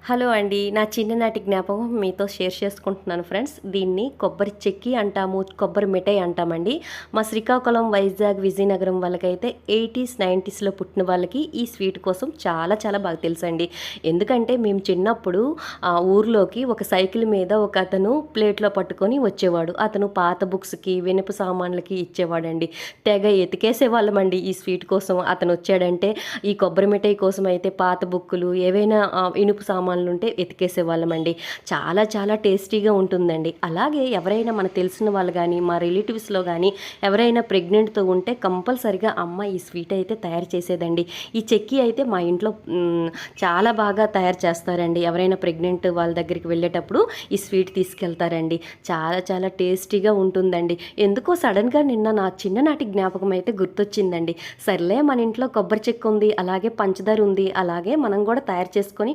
Hello అండి. నా చిన్ననాటి జ్ఞాపకం మీతో షేర్ చేసుకుంటున్నాను ఫ్రెండ్స్. దీన్ని కొబ్బరి చెక్కి అంటాము, కొబ్బరి మిఠాయి అంటామండి. మా శ్రీకాకుళం, వైజాగ్, విజయనగరం వాళ్ళకైతే 80స్, 90స్‌లో పుట్టిన వాళ్ళకి ఈ స్వీట్ కోసం చాలా చాలా బాగా తెలుసండి. ఎందుకంటే మేము చిన్నప్పుడు ఊర్లోకి ఒక సైకిల్ మీద ఒకతను ప్లేట్‌లో పట్టుకొని వచ్చేవాడు. అతను పాత బుక్స్‌కి, ఇనుప సామాన్లకి ఇచ్చేవాడండి. తెగ ఎతికేసేవాళ్ళమండి ఈ స్వీట్ కోసం. అతనొచ్చాడంటే ఈ కొబ్బరి మిఠాయి కోసం అయితే పాత బుక్కులు ఏవైనా ఇనుప సామాన్లుంటే ఎతికేసేవాళ్ళమండి. చాలా చాలా టేస్టీగా ఉంటుందండి. అలాగే ఎవరైనా మనకు తెలిసిన వాళ్ళు గానీ, మా రిలేటివ్స్‌లో గానీ ఎవరైనా ప్రెగ్నెంట్‌తో ఉంటే కంపల్సరీగా అమ్మ ఈ స్వీట్ అయితే తయారు చేసేదండి. ఈ చెక్కీ అయితే మా ఇంట్లో చాలా బాగా తయారు చేస్తారండి. ఎవరైనా ప్రెగ్నెంట్ వాళ్ళ దగ్గరికి వెళ్ళేటప్పుడు ఈ స్వీట్ తీసుకెళ్తారండి. చాలా చాలా టేస్టీగా ఉంటుందండి. ఎందుకో సడన్‌గా నిన్న నా చిన్ననాటి జ్ఞాపకం అయితే గుర్తొచ్చిందండి. సర్లే మన ఇంట్లో కొబ్బరి చెక్కు ఉంది, అలాగే పంచదార ఉంది, అలాగే మనం కూడా తయారు చేసుకొని